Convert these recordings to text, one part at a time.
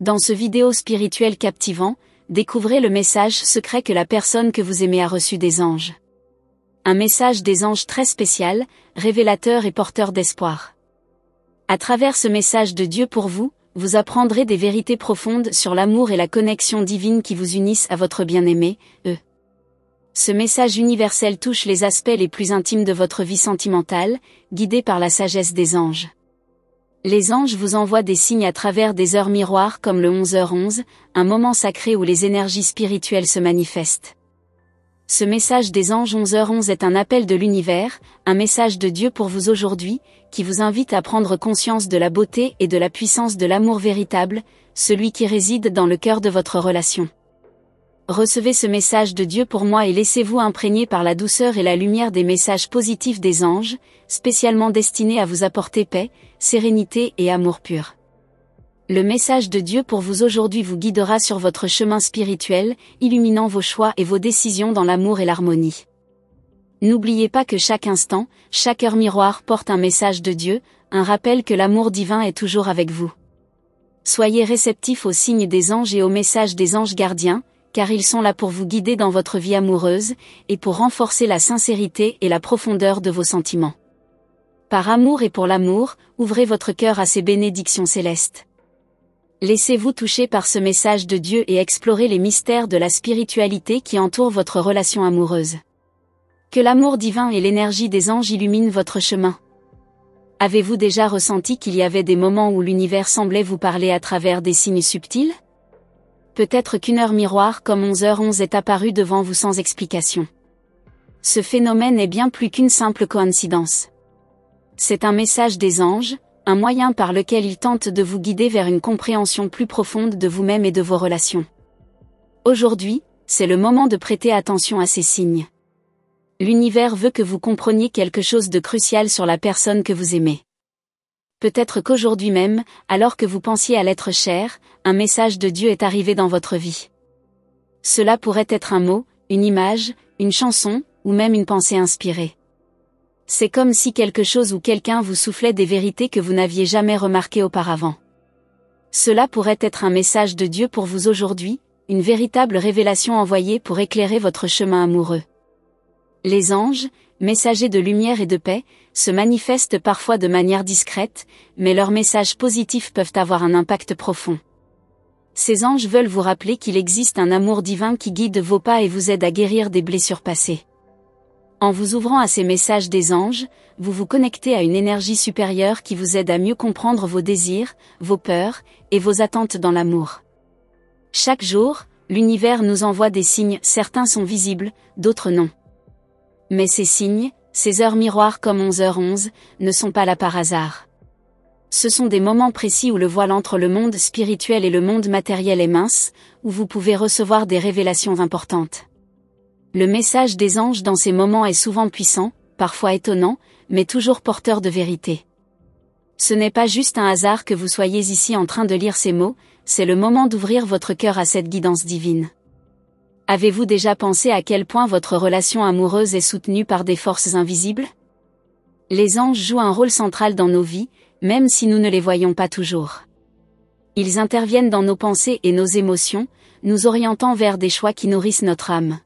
Dans ce vidéo spirituel captivant, découvrez le message secret que la personne que vous aimez a reçu des anges. Un message des anges très spécial, révélateur et porteur d'espoir. À travers ce message de Dieu pour vous, vous apprendrez des vérités profondes sur l'amour et la connexion divine qui vous unissent à votre bien-aimé, eux. Ce message universel touche les aspects les plus intimes de votre vie sentimentale, guidé par la sagesse des anges. Les anges vous envoient des signes à travers des heures miroirs comme le 11h11, un moment sacré où les énergies spirituelles se manifestent. Ce message des anges 11h11 est un appel de l'univers, un message de Dieu pour vous aujourd'hui, qui vous invite à prendre conscience de la beauté et de la puissance de l'amour véritable, celui qui réside dans le cœur de votre relation. Recevez ce message de Dieu pour moi et laissez-vous imprégner par la douceur et la lumière des messages positifs des anges, spécialement destinés à vous apporter paix, sérénité et amour pur. Le message de Dieu pour vous aujourd'hui vous guidera sur votre chemin spirituel, illuminant vos choix et vos décisions dans l'amour et l'harmonie. N'oubliez pas que chaque instant, chaque heure miroir porte un message de Dieu, un rappel que l'amour divin est toujours avec vous. Soyez réceptifs aux signes des anges et aux messages des anges gardiens, car ils sont là pour vous guider dans votre vie amoureuse, et pour renforcer la sincérité et la profondeur de vos sentiments. Par amour et pour l'amour, ouvrez votre cœur à ces bénédictions célestes. Laissez-vous toucher par ce message de Dieu et explorez les mystères de la spiritualité qui entourent votre relation amoureuse. Que l'amour divin et l'énergie des anges illuminent votre chemin. Avez-vous déjà ressenti qu'il y avait des moments où l'univers semblait vous parler à travers des signes subtils ? Peut-être qu'une heure miroir comme 11h11 est apparue devant vous sans explication. Ce phénomène est bien plus qu'une simple coïncidence. C'est un message des anges, un moyen par lequel ils tentent de vous guider vers une compréhension plus profonde de vous-même et de vos relations. Aujourd'hui, c'est le moment de prêter attention à ces signes. L'univers veut que vous compreniez quelque chose de crucial sur la personne que vous aimez. Peut-être qu'aujourd'hui même, alors que vous pensiez à l'être cher, un message de Dieu est arrivé dans votre vie. Cela pourrait être un mot, une image, une chanson, ou même une pensée inspirée. C'est comme si quelque chose ou quelqu'un vous soufflait des vérités que vous n'aviez jamais remarquées auparavant. Cela pourrait être un message de Dieu pour vous aujourd'hui, une véritable révélation envoyée pour éclairer votre chemin amoureux. Les anges, messagers de lumière et de paix, se manifestent parfois de manière discrète, mais leurs messages positifs peuvent avoir un impact profond. Ces anges veulent vous rappeler qu'il existe un amour divin qui guide vos pas et vous aide à guérir des blessures passées. En vous ouvrant à ces messages des anges, vous vous connectez à une énergie supérieure qui vous aide à mieux comprendre vos désirs, vos peurs, et vos attentes dans l'amour. Chaque jour, l'univers nous envoie des signes, certains sont visibles, d'autres non. Mais ces signes, ces heures miroirs comme 11h11, ne sont pas là par hasard. Ce sont des moments précis où le voile entre le monde spirituel et le monde matériel est mince, où vous pouvez recevoir des révélations importantes. Le message des anges dans ces moments est souvent puissant, parfois étonnant, mais toujours porteur de vérité. Ce n'est pas juste un hasard que vous soyez ici en train de lire ces mots, c'est le moment d'ouvrir votre cœur à cette guidance divine. Avez-vous déjà pensé à quel point votre relation amoureuse est soutenue par des forces invisibles ? Les anges jouent un rôle central dans nos vies, même si nous ne les voyons pas toujours. Ils interviennent dans nos pensées et nos émotions, nous orientant vers des choix qui nourrissent notre âme.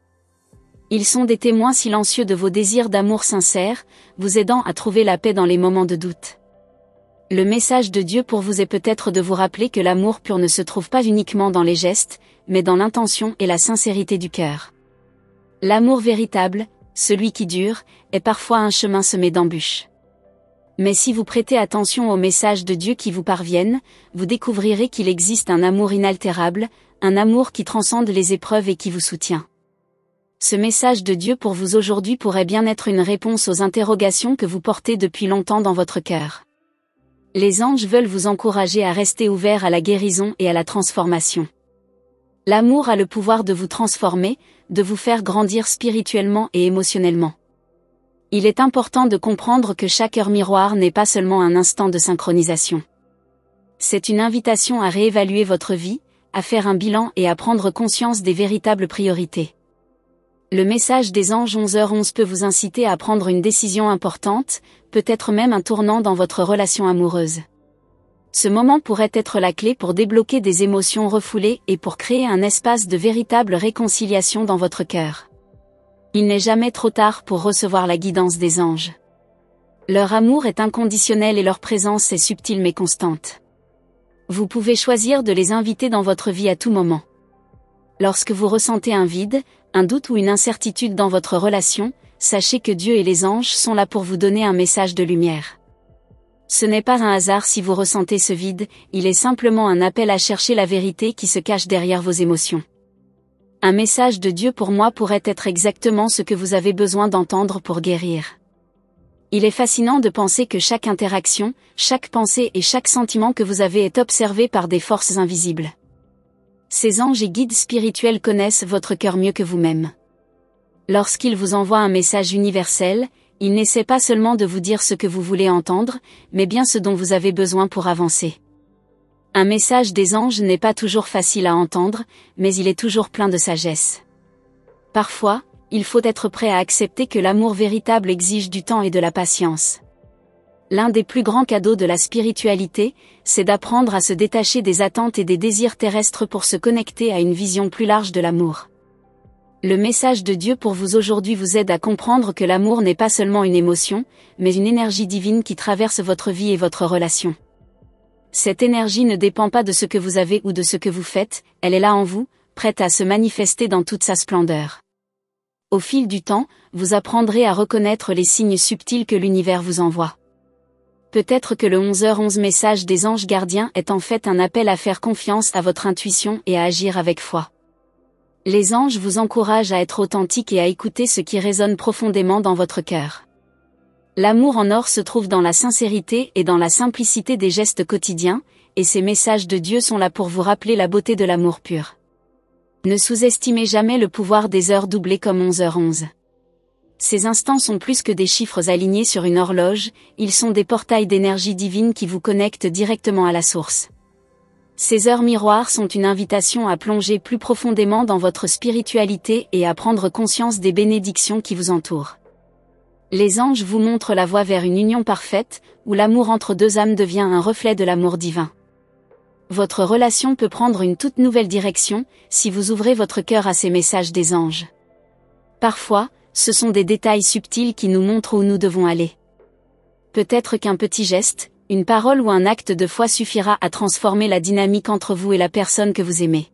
Ils sont des témoins silencieux de vos désirs d'amour sincère, vous aidant à trouver la paix dans les moments de doute. Le message de Dieu pour vous est peut-être de vous rappeler que l'amour pur ne se trouve pas uniquement dans les gestes, mais dans l'intention et la sincérité du cœur. L'amour véritable, celui qui dure, est parfois un chemin semé d'embûches. Mais si vous prêtez attention aux messages de Dieu qui vous parviennent, vous découvrirez qu'il existe un amour inaltérable, un amour qui transcende les épreuves et qui vous soutient. Ce message de Dieu pour vous aujourd'hui pourrait bien être une réponse aux interrogations que vous portez depuis longtemps dans votre cœur. Les anges veulent vous encourager à rester ouverts à la guérison et à la transformation. L'amour a le pouvoir de vous transformer, de vous faire grandir spirituellement et émotionnellement. Il est important de comprendre que chaque heure miroir n'est pas seulement un instant de synchronisation. C'est une invitation à réévaluer votre vie, à faire un bilan et à prendre conscience des véritables priorités. Le message des anges 11h11 peut vous inciter à prendre une décision importante, peut-être même un tournant dans votre relation amoureuse. Ce moment pourrait être la clé pour débloquer des émotions refoulées et pour créer un espace de véritable réconciliation dans votre cœur. Il n'est jamais trop tard pour recevoir la guidance des anges. Leur amour est inconditionnel et leur présence est subtile mais constante. Vous pouvez choisir de les inviter dans votre vie à tout moment. Lorsque vous ressentez un vide, un doute ou une incertitude dans votre relation, sachez que Dieu et les anges sont là pour vous donner un message de lumière. Ce n'est pas un hasard si vous ressentez ce vide, il est simplement un appel à chercher la vérité qui se cache derrière vos émotions. Un message de Dieu pour moi pourrait être exactement ce que vous avez besoin d'entendre pour guérir. Il est fascinant de penser que chaque interaction, chaque pensée et chaque sentiment que vous avez est observé par des forces invisibles. Ces anges et guides spirituels connaissent votre cœur mieux que vous-même. Lorsqu'ils vous envoient un message universel, ils n'essaient pas seulement de vous dire ce que vous voulez entendre, mais bien ce dont vous avez besoin pour avancer. Un message des anges n'est pas toujours facile à entendre, mais il est toujours plein de sagesse. Parfois, il faut être prêt à accepter que l'amour véritable exige du temps et de la patience. L'un des plus grands cadeaux de la spiritualité, c'est d'apprendre à se détacher des attentes et des désirs terrestres pour se connecter à une vision plus large de l'amour. Le message de Dieu pour vous aujourd'hui vous aide à comprendre que l'amour n'est pas seulement une émotion, mais une énergie divine qui traverse votre vie et votre relation. Cette énergie ne dépend pas de ce que vous avez ou de ce que vous faites, elle est là en vous, prête à se manifester dans toute sa splendeur. Au fil du temps, vous apprendrez à reconnaître les signes subtils que l'univers vous envoie. Peut-être que le 11h11 message des anges gardiens est en fait un appel à faire confiance à votre intuition et à agir avec foi. Les anges vous encouragent à être authentique et à écouter ce qui résonne profondément dans votre cœur. L'amour en or se trouve dans la sincérité et dans la simplicité des gestes quotidiens, et ces messages de Dieu sont là pour vous rappeler la beauté de l'amour pur. Ne sous-estimez jamais le pouvoir des heures doublées comme 11h11. Ces instants sont plus que des chiffres alignés sur une horloge, ils sont des portails d'énergie divine qui vous connectent directement à la source. Ces heures miroirs sont une invitation à plonger plus profondément dans votre spiritualité et à prendre conscience des bénédictions qui vous entourent. Les anges vous montrent la voie vers une union parfaite, où l'amour entre deux âmes devient un reflet de l'amour divin. Votre relation peut prendre une toute nouvelle direction, si vous ouvrez votre cœur à ces messages des anges. Parfois, ce sont des détails subtils qui nous montrent où nous devons aller. Peut-être qu'un petit geste, une parole ou un acte de foi suffira à transformer la dynamique entre vous et la personne que vous aimez.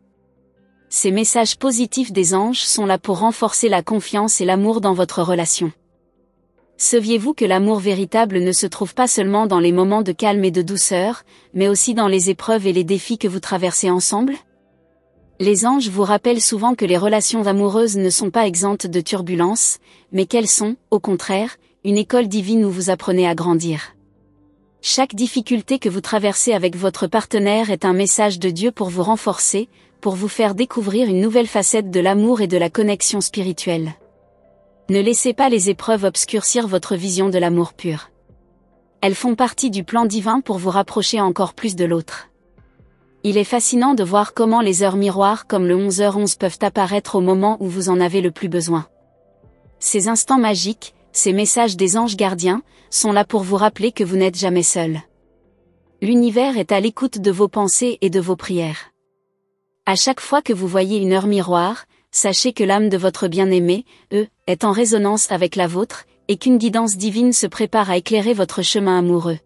Ces messages positifs des anges sont là pour renforcer la confiance et l'amour dans votre relation. Saviez-vous que l'amour véritable ne se trouve pas seulement dans les moments de calme et de douceur, mais aussi dans les épreuves et les défis que vous traversez ensemble ? Les anges vous rappellent souvent que les relations amoureuses ne sont pas exemptes de turbulences, mais qu'elles sont, au contraire, une école divine où vous apprenez à grandir. Chaque difficulté que vous traversez avec votre partenaire est un message de Dieu pour vous renforcer, pour vous faire découvrir une nouvelle facette de l'amour et de la connexion spirituelle. Ne laissez pas les épreuves obscurcir votre vision de l'amour pur. Elles font partie du plan divin pour vous rapprocher encore plus de l'autre. Il est fascinant de voir comment les heures miroirs comme le 11h11 peuvent apparaître au moment où vous en avez le plus besoin. Ces instants magiques, ces messages des anges gardiens, sont là pour vous rappeler que vous n'êtes jamais seul. L'univers est à l'écoute de vos pensées et de vos prières. À chaque fois que vous voyez une heure miroir, sachez que l'âme de votre bien-aimé, est en résonance avec la vôtre, et qu'une guidance divine se prépare à éclairer votre chemin amoureux.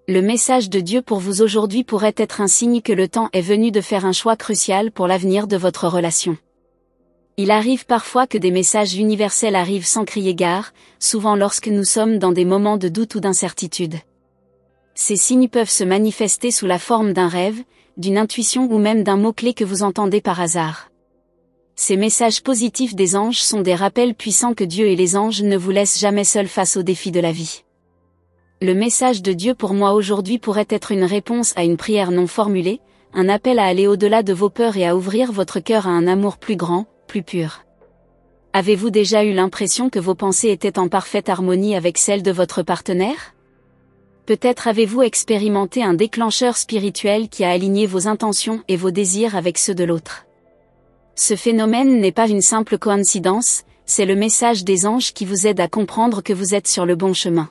Le message de Dieu pour vous aujourd'hui pourrait être un signe que le temps est venu de faire un choix crucial pour l'avenir de votre relation. Il arrive parfois que des messages universels arrivent sans crier gare, souvent lorsque nous sommes dans des moments de doute ou d'incertitude. Ces signes peuvent se manifester sous la forme d'un rêve, d'une intuition ou même d'un mot-clé que vous entendez par hasard. Ces messages positifs des anges sont des rappels puissants que Dieu et les anges ne vous laissent jamais seuls face aux défis de la vie. Le message de Dieu pour moi aujourd'hui pourrait être une réponse à une prière non formulée, un appel à aller au-delà de vos peurs et à ouvrir votre cœur à un amour plus grand, plus pur. Avez-vous déjà eu l'impression que vos pensées étaient en parfaite harmonie avec celles de votre partenaire ? Peut-être avez-vous expérimenté un déclencheur spirituel qui a aligné vos intentions et vos désirs avec ceux de l'autre. Ce phénomène n'est pas une simple coïncidence, c'est le message des anges qui vous aide à comprendre que vous êtes sur le bon chemin.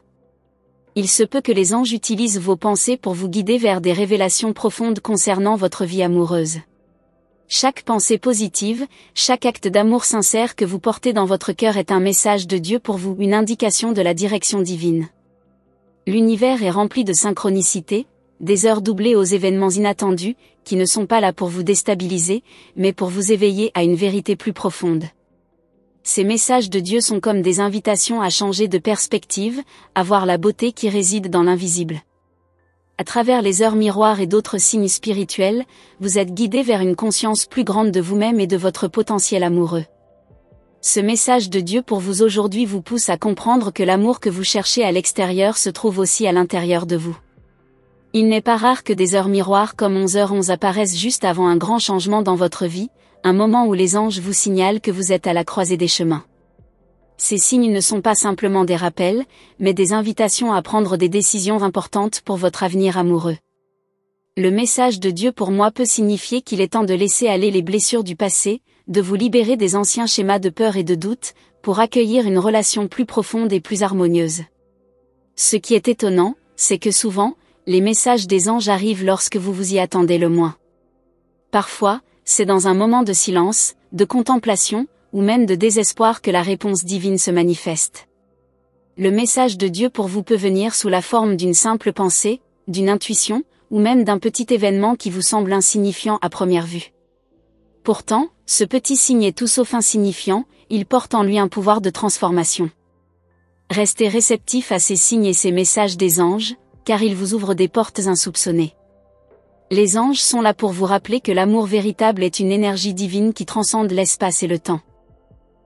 Il se peut que les anges utilisent vos pensées pour vous guider vers des révélations profondes concernant votre vie amoureuse. Chaque pensée positive, chaque acte d'amour sincère que vous portez dans votre cœur est un message de Dieu pour vous, une indication de la direction divine. L'univers est rempli de synchronicité, des heures doublées aux événements inattendus, qui ne sont pas là pour vous déstabiliser, mais pour vous éveiller à une vérité plus profonde. Ces messages de Dieu sont comme des invitations à changer de perspective, à voir la beauté qui réside dans l'invisible. À travers les heures miroirs et d'autres signes spirituels, vous êtes guidé vers une conscience plus grande de vous-même et de votre potentiel amoureux. Ce message de Dieu pour vous aujourd'hui vous pousse à comprendre que l'amour que vous cherchez à l'extérieur se trouve aussi à l'intérieur de vous. Il n'est pas rare que des heures miroirs comme 11h11 apparaissent juste avant un grand changement dans votre vie, un moment où les anges vous signalent que vous êtes à la croisée des chemins. Ces signes ne sont pas simplement des rappels, mais des invitations à prendre des décisions importantes pour votre avenir amoureux. Le message de Dieu pour moi peut signifier qu'il est temps de laisser aller les blessures du passé, de vous libérer des anciens schémas de peur et de doute, pour accueillir une relation plus profonde et plus harmonieuse. Ce qui est étonnant, c'est que souvent, les messages des anges arrivent lorsque vous vous y attendez le moins. Parfois, c'est dans un moment de silence, de contemplation, ou même de désespoir que la réponse divine se manifeste. Le message de Dieu pour vous peut venir sous la forme d'une simple pensée, d'une intuition, ou même d'un petit événement qui vous semble insignifiant à première vue. Pourtant, ce petit signe est tout sauf insignifiant, il porte en lui un pouvoir de transformation. Restez réceptif à ces signes et ces messages des anges, car ils vous ouvrent des portes insoupçonnées. Les anges sont là pour vous rappeler que l'amour véritable est une énergie divine qui transcende l'espace et le temps.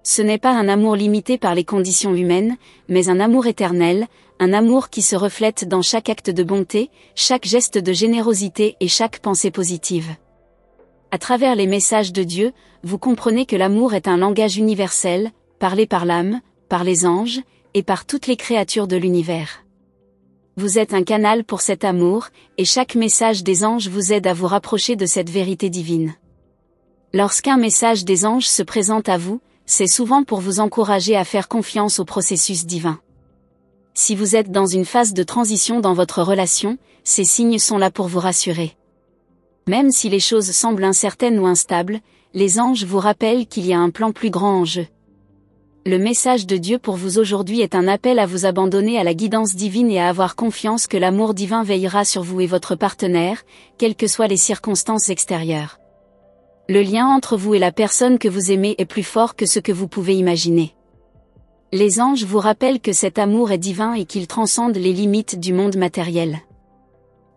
Ce n'est pas un amour limité par les conditions humaines, mais un amour éternel, un amour qui se reflète dans chaque acte de bonté, chaque geste de générosité et chaque pensée positive. À travers les messages de Dieu, vous comprenez que l'amour est un langage universel, parlé par l'âme, par les anges, et par toutes les créatures de l'univers. Vous êtes un canal pour cet amour, et chaque message des anges vous aide à vous rapprocher de cette vérité divine. Lorsqu'un message des anges se présente à vous, c'est souvent pour vous encourager à faire confiance au processus divin. Si vous êtes dans une phase de transition dans votre relation, ces signes sont là pour vous rassurer. Même si les choses semblent incertaines ou instables, les anges vous rappellent qu'il y a un plan plus grand en jeu. Le message de Dieu pour vous aujourd'hui est un appel à vous abandonner à la guidance divine et à avoir confiance que l'amour divin veillera sur vous et votre partenaire, quelles que soient les circonstances extérieures. Le lien entre vous et la personne que vous aimez est plus fort que ce que vous pouvez imaginer. Les anges vous rappellent que cet amour est divin et qu'il transcende les limites du monde matériel.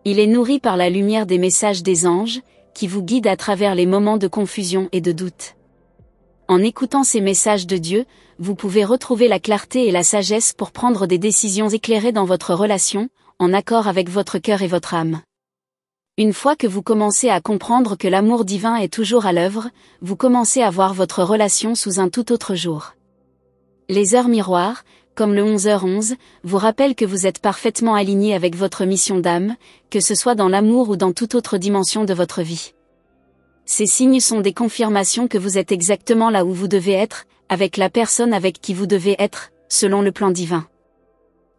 Il est nourri par la lumière des messages des anges, qui vous guident à travers les moments de confusion et de doute. En écoutant ces messages de Dieu, vous pouvez retrouver la clarté et la sagesse pour prendre des décisions éclairées dans votre relation, en accord avec votre cœur et votre âme. Une fois que vous commencez à comprendre que l'amour divin est toujours à l'œuvre, vous commencez à voir votre relation sous un tout autre jour. Les heures miroirs, comme le 11h11, vous rappellent que vous êtes parfaitement aligné avec votre mission d'âme, que ce soit dans l'amour ou dans toute autre dimension de votre vie. Ces signes sont des confirmations que vous êtes exactement là où vous devez être, avec la personne avec qui vous devez être, selon le plan divin.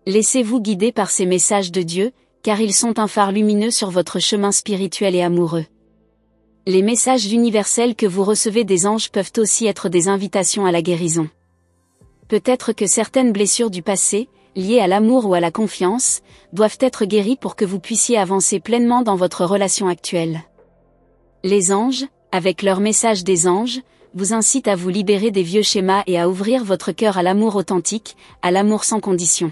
Laissez-vous guider par ces messages de Dieu, car ils sont un phare lumineux sur votre chemin spirituel et amoureux. Les messages universels que vous recevez des anges peuvent aussi être des invitations à la guérison. Peut-être que certaines blessures du passé, liées à l'amour ou à la confiance, doivent être guéries pour que vous puissiez avancer pleinement dans votre relation actuelle. Les anges, avec leur message des anges, vous incitent à vous libérer des vieux schémas et à ouvrir votre cœur à l'amour authentique, à l'amour sans condition.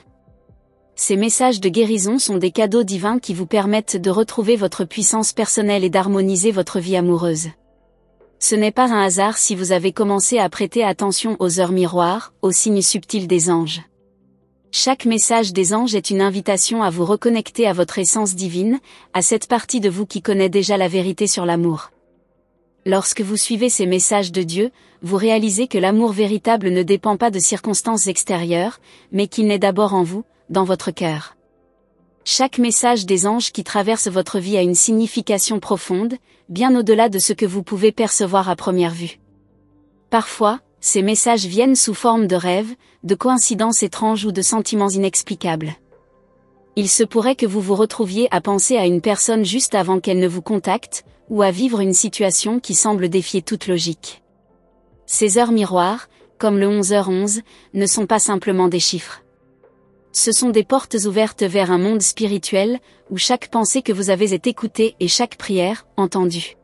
Ces messages de guérison sont des cadeaux divins qui vous permettent de retrouver votre puissance personnelle et d'harmoniser votre vie amoureuse. Ce n'est pas un hasard si vous avez commencé à prêter attention aux heures miroirs, aux signes subtils des anges. Chaque message des anges est une invitation à vous reconnecter à votre essence divine, à cette partie de vous qui connaît déjà la vérité sur l'amour. Lorsque vous suivez ces messages de Dieu, vous réalisez que l'amour véritable ne dépend pas de circonstances extérieures, mais qu'il naît d'abord en vous, dans votre cœur. Chaque message des anges qui traverse votre vie a une signification profonde, bien au-delà de ce que vous pouvez percevoir à première vue. Parfois, ces messages viennent sous forme de rêves, de coïncidences étranges ou de sentiments inexplicables. Il se pourrait que vous vous retrouviez à penser à une personne juste avant qu'elle ne vous contacte, ou à vivre une situation qui semble défier toute logique. Ces heures miroirs, comme le 11h11, ne sont pas simplement des chiffres. Ce sont des portes ouvertes vers un monde spirituel, où chaque pensée que vous avez est écoutée et chaque prière, entendue.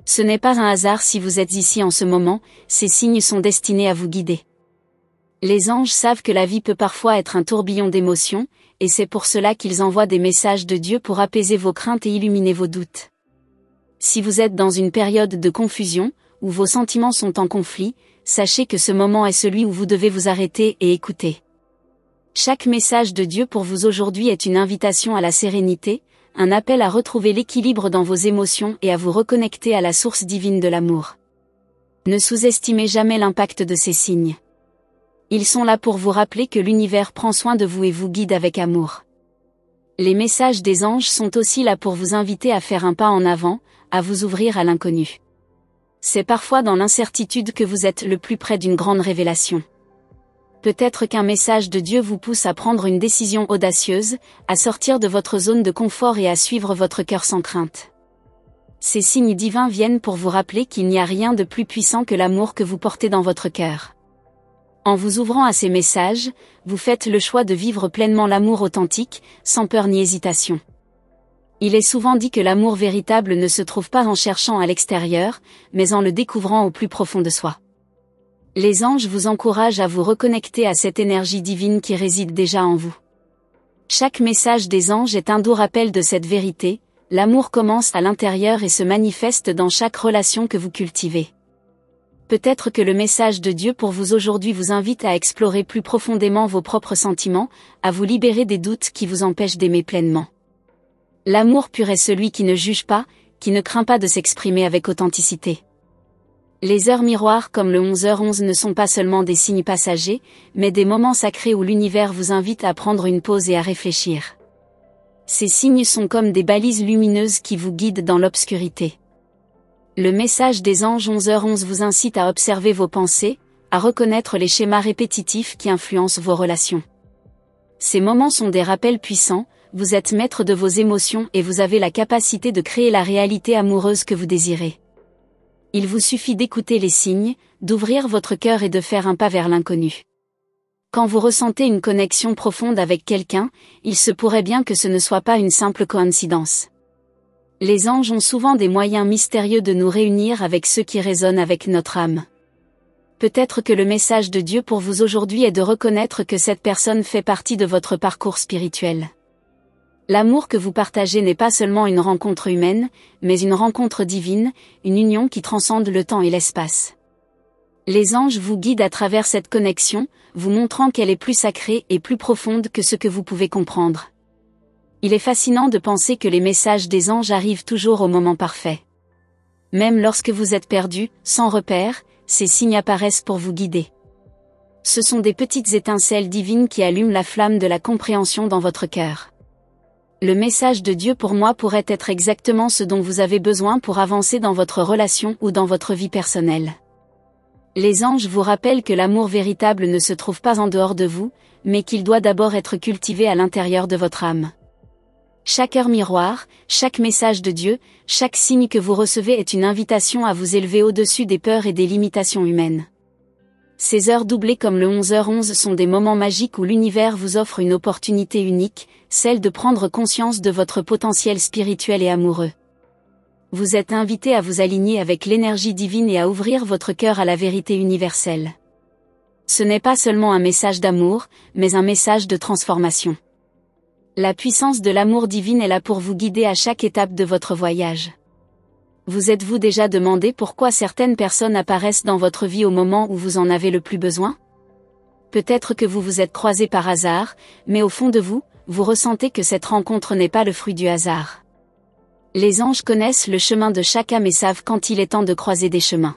Ce n'est pas un hasard si vous êtes ici en ce moment, ces signes sont destinés à vous guider. Les anges savent que la vie peut parfois être un tourbillon d'émotions, et c'est pour cela qu'ils envoient des messages de Dieu pour apaiser vos craintes et illuminer vos doutes. Si vous êtes dans une période de confusion, où vos sentiments sont en conflit, sachez que ce moment est celui où vous devez vous arrêter et écouter. Chaque message de Dieu pour vous aujourd'hui est une invitation à la sérénité, un appel à retrouver l'équilibre dans vos émotions et à vous reconnecter à la source divine de l'amour. Ne sous-estimez jamais l'impact de ces signes. Ils sont là pour vous rappeler que l'univers prend soin de vous et vous guide avec amour. Les messages des anges sont aussi là pour vous inviter à faire un pas en avant, à vous ouvrir à l'inconnu. C'est parfois dans l'incertitude que vous êtes le plus près d'une grande révélation. Peut-être qu'un message de Dieu vous pousse à prendre une décision audacieuse, à sortir de votre zone de confort et à suivre votre cœur sans crainte. Ces signes divins viennent pour vous rappeler qu'il n'y a rien de plus puissant que l'amour que vous portez dans votre cœur. En vous ouvrant à ces messages, vous faites le choix de vivre pleinement l'amour authentique, sans peur ni hésitation. Il est souvent dit que l'amour véritable ne se trouve pas en cherchant à l'extérieur, mais en le découvrant au plus profond de soi. Les anges vous encouragent à vous reconnecter à cette énergie divine qui réside déjà en vous. Chaque message des anges est un doux rappel de cette vérité, l'amour commence à l'intérieur et se manifeste dans chaque relation que vous cultivez. Peut-être que le message de Dieu pour vous aujourd'hui vous invite à explorer plus profondément vos propres sentiments, à vous libérer des doutes qui vous empêchent d'aimer pleinement. L'amour pur est celui qui ne juge pas, qui ne craint pas de s'exprimer avec authenticité. Les heures miroirs comme le 11h11 ne sont pas seulement des signes passagers, mais des moments sacrés où l'univers vous invite à prendre une pause et à réfléchir. Ces signes sont comme des balises lumineuses qui vous guident dans l'obscurité. Le message des anges 11h11 vous incite à observer vos pensées, à reconnaître les schémas répétitifs qui influencent vos relations. Ces moments sont des rappels puissants, vous êtes maître de vos émotions et vous avez la capacité de créer la réalité amoureuse que vous désirez. Il vous suffit d'écouter les signes, d'ouvrir votre cœur et de faire un pas vers l'inconnu. Quand vous ressentez une connexion profonde avec quelqu'un, il se pourrait bien que ce ne soit pas une simple coïncidence. Les anges ont souvent des moyens mystérieux de nous réunir avec ceux qui résonnent avec notre âme. Peut-être que le message de Dieu pour vous aujourd'hui est de reconnaître que cette personne fait partie de votre parcours spirituel. L'amour que vous partagez n'est pas seulement une rencontre humaine, mais une rencontre divine, une union qui transcende le temps et l'espace. Les anges vous guident à travers cette connexion, vous montrant qu'elle est plus sacrée et plus profonde que ce que vous pouvez comprendre. Il est fascinant de penser que les messages des anges arrivent toujours au moment parfait. Même lorsque vous êtes perdu, sans repère, ces signes apparaissent pour vous guider. Ce sont des petites étincelles divines qui allument la flamme de la compréhension dans votre cœur. Le message de Dieu pour moi pourrait être exactement ce dont vous avez besoin pour avancer dans votre relation ou dans votre vie personnelle. Les anges vous rappellent que l'amour véritable ne se trouve pas en dehors de vous, mais qu'il doit d'abord être cultivé à l'intérieur de votre âme. Chaque heure miroir, chaque message de Dieu, chaque signe que vous recevez est une invitation à vous élever au-dessus des peurs et des limitations humaines. Ces heures doublées comme le 11h11 sont des moments magiques où l'univers vous offre une opportunité unique, celle de prendre conscience de votre potentiel spirituel et amoureux. Vous êtes invité à vous aligner avec l'énergie divine et à ouvrir votre cœur à la vérité universelle. Ce n'est pas seulement un message d'amour, mais un message de transformation. La puissance de l'amour divin est là pour vous guider à chaque étape de votre voyage. Vous êtes-vous déjà demandé pourquoi certaines personnes apparaissent dans votre vie au moment où vous en avez le plus besoin? Peut-être que vous vous êtes croisés par hasard, mais au fond de vous, vous ressentez que cette rencontre n'est pas le fruit du hasard. Les anges connaissent le chemin de chaque âme et savent quand il est temps de croiser des chemins.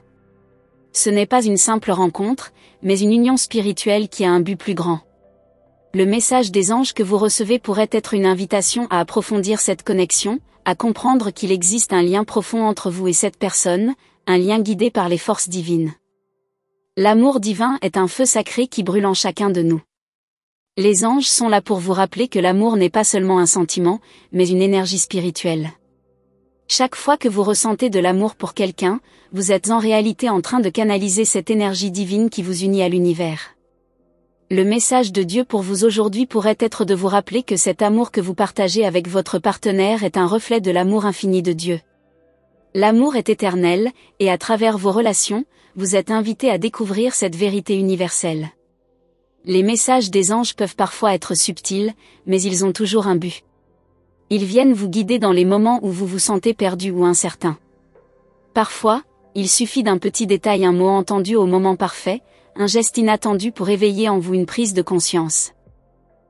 Ce n'est pas une simple rencontre, mais une union spirituelle qui a un but plus grand. Le message des anges que vous recevez pourrait être une invitation à approfondir cette connexion, à comprendre qu'il existe un lien profond entre vous et cette personne, un lien guidé par les forces divines. L'amour divin est un feu sacré qui brûle en chacun de nous. Les anges sont là pour vous rappeler que l'amour n'est pas seulement un sentiment, mais une énergie spirituelle. Chaque fois que vous ressentez de l'amour pour quelqu'un, vous êtes en réalité en train de canaliser cette énergie divine qui vous unit à l'univers. Le message de Dieu pour vous aujourd'hui pourrait être de vous rappeler que cet amour que vous partagez avec votre partenaire est un reflet de l'amour infini de Dieu. L'amour est éternel, et à travers vos relations, vous êtes invité à découvrir cette vérité universelle. Les messages des anges peuvent parfois être subtils, mais ils ont toujours un but. Ils viennent vous guider dans les moments où vous vous sentez perdu ou incertain. Parfois, il suffit d'un petit détail, un mot entendu au moment parfait, un geste inattendu pour éveiller en vous une prise de conscience.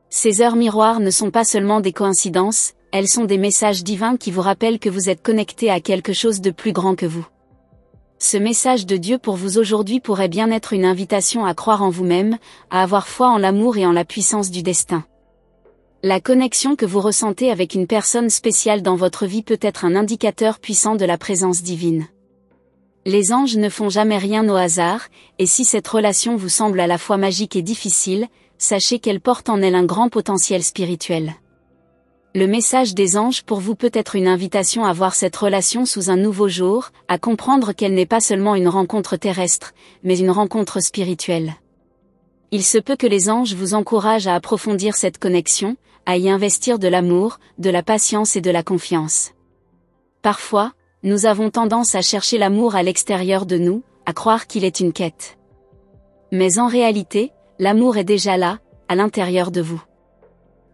Ces heures miroirs ne sont pas seulement des coïncidences, elles sont des messages divins qui vous rappellent que vous êtes connecté à quelque chose de plus grand que vous. Ce message de Dieu pour vous aujourd'hui pourrait bien être une invitation à croire en vous-même, à avoir foi en l'amour et en la puissance du destin. La connexion que vous ressentez avec une personne spéciale dans votre vie peut être un indicateur puissant de la présence divine. Les anges ne font jamais rien au hasard, et si cette relation vous semble à la fois magique et difficile, sachez qu'elle porte en elle un grand potentiel spirituel. Le message des anges pour vous peut être une invitation à voir cette relation sous un nouveau jour, à comprendre qu'elle n'est pas seulement une rencontre terrestre, mais une rencontre spirituelle. Il se peut que les anges vous encouragent à approfondir cette connexion, à y investir de l'amour, de la patience et de la confiance. Parfois, nous avons tendance à chercher l'amour à l'extérieur de nous, à croire qu'il est une quête. Mais en réalité, l'amour est déjà là, à l'intérieur de vous.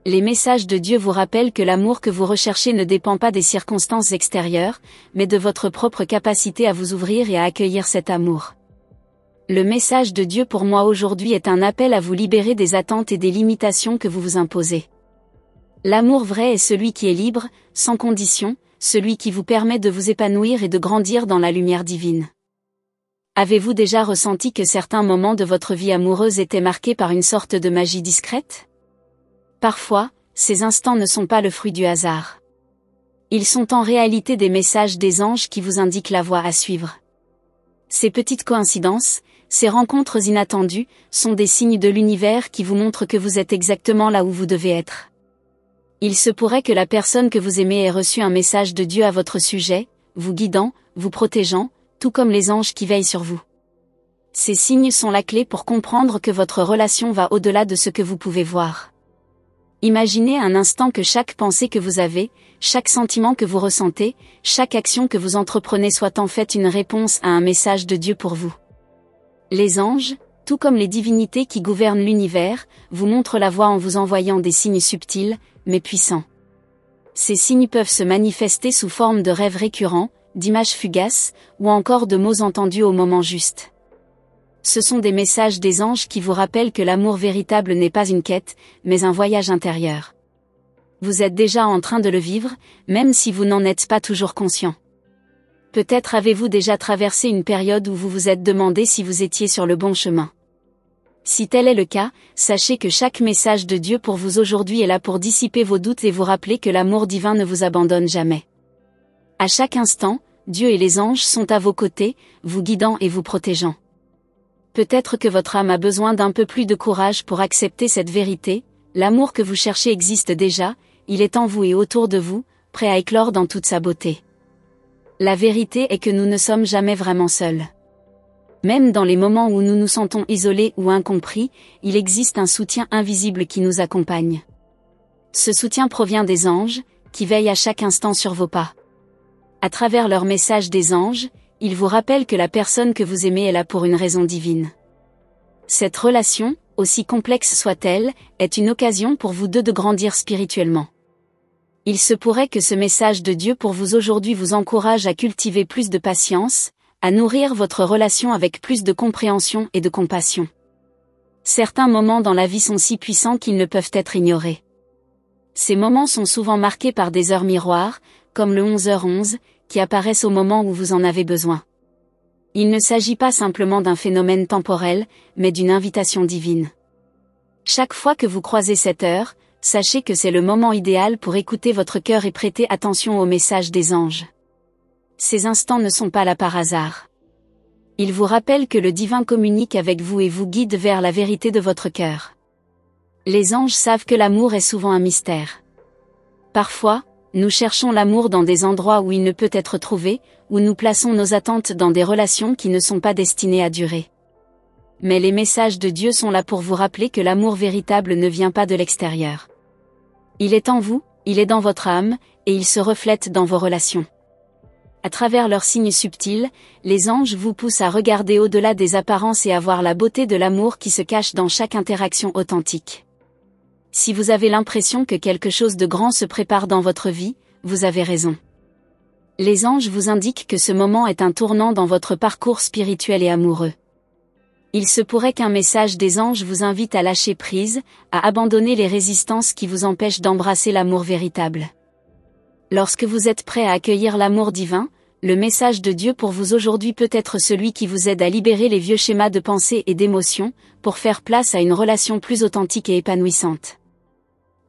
Les messages de Dieu vous rappellent que l'amour que vous recherchez ne dépend pas des circonstances extérieures, mais de votre propre capacité à vous ouvrir et à accueillir cet amour. Le message de Dieu pour moi aujourd'hui est un appel à vous libérer des attentes et des limitations que vous vous imposez. L'amour vrai est celui qui est libre, sans condition, celui qui vous permet de vous épanouir et de grandir dans la lumière divine. Avez-vous déjà ressenti que certains moments de votre vie amoureuse étaient marqués par une sorte de magie discrète ? Parfois, ces instants ne sont pas le fruit du hasard. Ils sont en réalité des messages des anges qui vous indiquent la voie à suivre. Ces petites coïncidences, ces rencontres inattendues, sont des signes de l'univers qui vous montrent que vous êtes exactement là où vous devez être. Il se pourrait que la personne que vous aimez ait reçu un message de Dieu à votre sujet, vous guidant, vous protégeant, tout comme les anges qui veillent sur vous. Ces signes sont la clé pour comprendre que votre relation va au-delà de ce que vous pouvez voir. Imaginez un instant que chaque pensée que vous avez, chaque sentiment que vous ressentez, chaque action que vous entreprenez soit en fait une réponse à un message de Dieu pour vous. Les anges, tout comme les divinités qui gouvernent l'univers, vous montrent la voie en vous envoyant des signes subtils, mais puissants. Ces signes peuvent se manifester sous forme de rêves récurrents, d'images fugaces, ou encore de mots entendus au moment juste. Ce sont des messages des anges qui vous rappellent que l'amour véritable n'est pas une quête, mais un voyage intérieur. Vous êtes déjà en train de le vivre, même si vous n'en êtes pas toujours conscient. Peut-être avez-vous déjà traversé une période où vous vous êtes demandé si vous étiez sur le bon chemin. Si tel est le cas, sachez que chaque message de Dieu pour vous aujourd'hui est là pour dissiper vos doutes et vous rappeler que l'amour divin ne vous abandonne jamais. À chaque instant, Dieu et les anges sont à vos côtés, vous guidant et vous protégeant. Peut-être que votre âme a besoin d'un peu plus de courage pour accepter cette vérité, l'amour que vous cherchez existe déjà, il est en vous et autour de vous, prêt à éclore dans toute sa beauté. La vérité est que nous ne sommes jamais vraiment seuls. Même dans les moments où nous nous sentons isolés ou incompris, il existe un soutien invisible qui nous accompagne. Ce soutien provient des anges, qui veillent à chaque instant sur vos pas. À travers leur message des anges, ils vous rappellent que la personne que vous aimez est là pour une raison divine. Cette relation, aussi complexe soit-elle, est une occasion pour vous deux de grandir spirituellement. Il se pourrait que ce message de Dieu pour vous aujourd'hui vous encourage à cultiver plus de patience, à nourrir votre relation avec plus de compréhension et de compassion. Certains moments dans la vie sont si puissants qu'ils ne peuvent être ignorés. Ces moments sont souvent marqués par des heures miroirs, comme le 11h11, qui apparaissent au moment où vous en avez besoin. Il ne s'agit pas simplement d'un phénomène temporel, mais d'une invitation divine. Chaque fois que vous croisez cette heure, sachez que c'est le moment idéal pour écouter votre cœur et prêter attention au message des anges. Ces instants ne sont pas là par hasard. Ils vous rappellent que le divin communique avec vous et vous guide vers la vérité de votre cœur. Les anges savent que l'amour est souvent un mystère. Parfois, nous cherchons l'amour dans des endroits où il ne peut être trouvé, où nous plaçons nos attentes dans des relations qui ne sont pas destinées à durer. Mais les messages de Dieu sont là pour vous rappeler que l'amour véritable ne vient pas de l'extérieur. Il est en vous, il est dans votre âme, et il se reflète dans vos relations. À travers leurs signes subtils, les anges vous poussent à regarder au-delà des apparences et à voir la beauté de l'amour qui se cache dans chaque interaction authentique. Si vous avez l'impression que quelque chose de grand se prépare dans votre vie, vous avez raison. Les anges vous indiquent que ce moment est un tournant dans votre parcours spirituel et amoureux. Il se pourrait qu'un message des anges vous invite à lâcher prise, à abandonner les résistances qui vous empêchent d'embrasser l'amour véritable. Lorsque vous êtes prêt à accueillir l'amour divin, le message de Dieu pour vous aujourd'hui peut être celui qui vous aide à libérer les vieux schémas de pensée et d'émotion, pour faire place à une relation plus authentique et épanouissante.